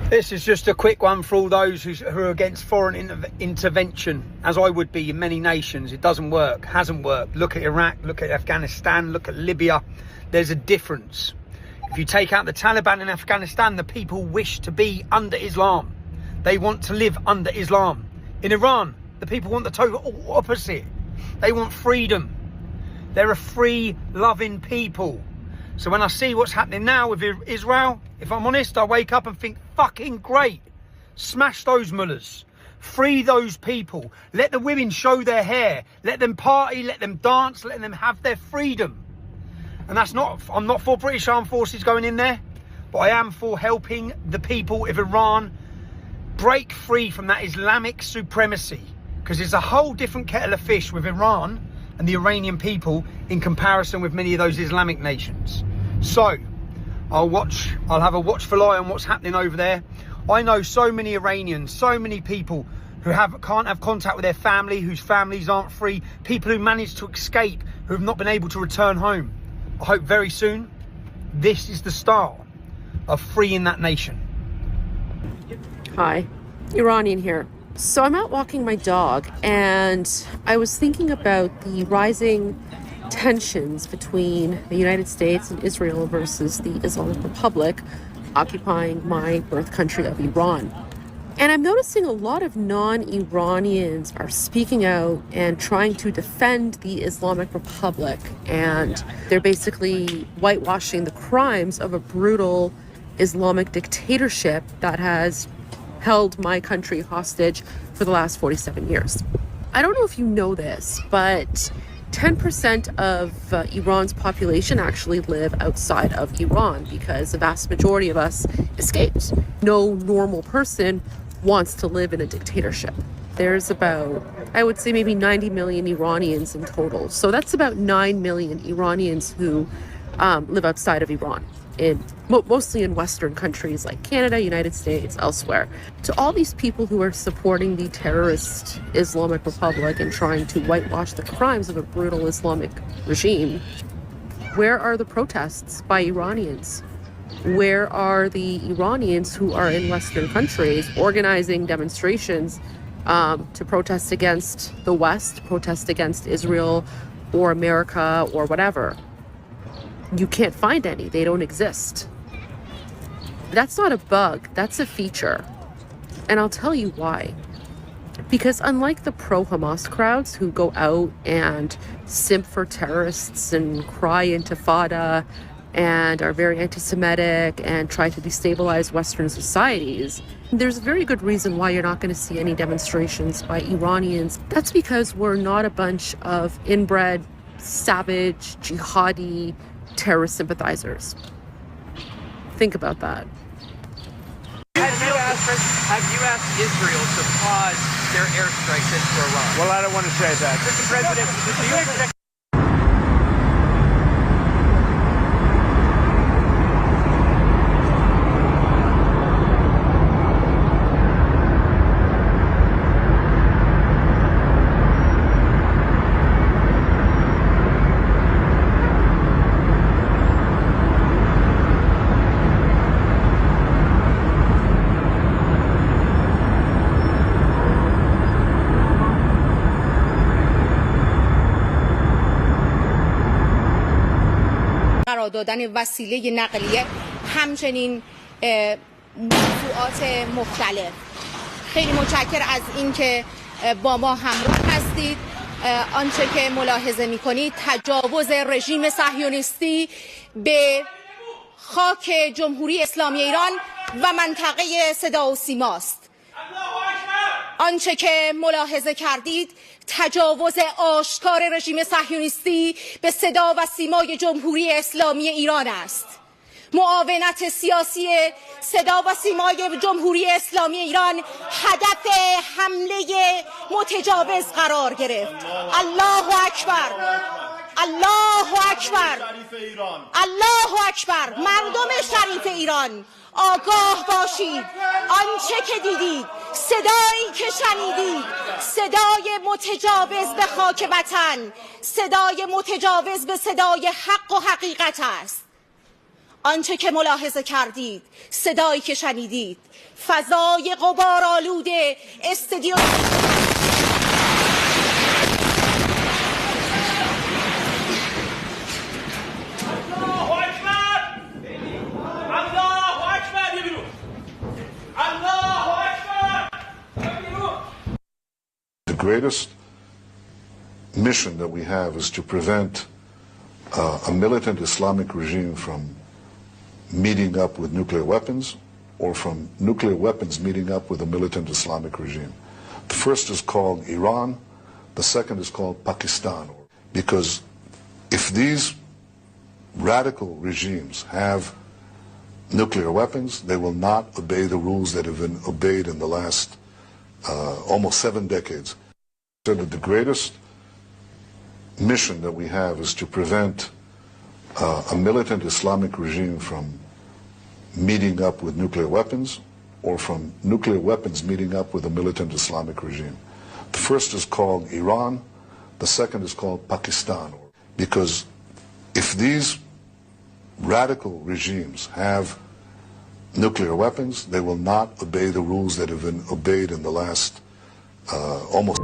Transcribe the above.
This is just a quick one for all those who are against foreign intervention, as I would be in many nations. It doesn't work, hasn't worked. Look at Iraq, look at Afghanistan, look at Libya. There's a difference. If you take out the Taliban in Afghanistan, the people wish to be under Islam. They want to live under Islam. In Iran, the people want the total opposite. They want freedom. They're a free, loving people. So when I see what's happening now with Israel, if I'm honest, I wake up and think, fucking great. Smash those mullahs. Free those people. Let the women show their hair. Let them party, let them dance, let them have their freedom. And that's not, I'm not for British Armed Forces going in there, but I am for helping the people of Iran break free from that Islamic supremacy. Because it's a whole different kettle of fish with Iran and the Iranian people in comparison with many of those Islamic nations. So, I'll have a watchful eye on what's happening over there. I know so many Iranians, so many people who can't have contact with their family, whose families aren't free, people who managed to escape, who have not been able to return home. I hope very soon, this is the start of freeing that nation. Hi, Iranian here. So I'm out walking my dog and I was thinking about the rising tensions between the United States and Israel versus the Islamic Republic occupying my birth country of Iran. And I'm noticing a lot of non-Iranians are speaking out and trying to defend the Islamic Republic. And they're basically whitewashing the crimes of a brutal Islamic dictatorship that has held my country hostage for the last 47 years. I don't know if you know this, but 10% of Iran's population actually live outside of Iran because the vast majority of us escaped. No normal person wants to live in a dictatorship. There's about, I would say maybe 90 million Iranians in total. So that's about 9 million Iranians who live outside of Iran, mostly in Western countries like Canada, United States, elsewhere. To all these people who are supporting the terrorist Islamic Republic and trying to whitewash the crimes of a brutal Islamic regime, where are the protests by Iranians? Where are the Iranians who are in Western countries organizing demonstrations to protest against the West, protest against Israel or America or whatever? You can't find any. They don't exist. That's not a bug. That's a feature. And I'll tell you why. Because unlike the pro-Hamas crowds who go out and simp for terrorists and cry intifada and are very anti-Semitic and try to destabilize Western societies, there's a very good reason why you're not going to see any demonstrations by Iranians. That's because we're not a bunch of inbred, savage, jihadi, terrorist sympathizers. Think about that. Have you asked Israel to pause their airstrikes into Iran? Well, I don't want to say that. Mr. President, do you expect... دادن وسیله نقلیه، همچنین موضوعات مختلف. خیلی متشکر از اینکه با ما همراه هستید. آنچه که ملاحظه می‌کنید تجاوز رژیم صهیونیستی به خاک جمهوری اسلامی ایران و منطقه صدا و سیماست. آنچه که ملاحظه کردید تجاوز آشکار رژیم صهیونیستی به صدا و سیمای جمهوری اسلامی ایران است. معاونت سیاسی صدا و سیمای جمهوری اسلامی ایران هدف حمله متجاوز قرار گرفت. الله اکبر، الله اکبر، الله اکبر. مردم شریف ایران آگاه باشید. آنچه که دیدید، صدایی که شنیدید، صدای متجاوز به خاک وطن، صدای متجاوز به صدای حق و حقیقت است. آنچه که ملاحظه کردید، صدایی که شنیدید، فضای غبارآلود استودیو The greatest mission that we have is to prevent a militant Islamic regime from meeting up with nuclear weapons or from nuclear weapons meeting up with a militant Islamic regime. The first is called Iran, the second is called Pakistan. Because if these radical regimes have nuclear weapons, they will not obey the rules that have been obeyed in the last almost 7 decades. So that the greatest mission that we have is to prevent a militant Islamic regime from meeting up with nuclear weapons or from nuclear weapons meeting up with a militant Islamic regime. The first is called Iran, the second is called Pakistan. Because if these radical regimes have nuclear weapons, they will not obey the rules that have been obeyed in the last almost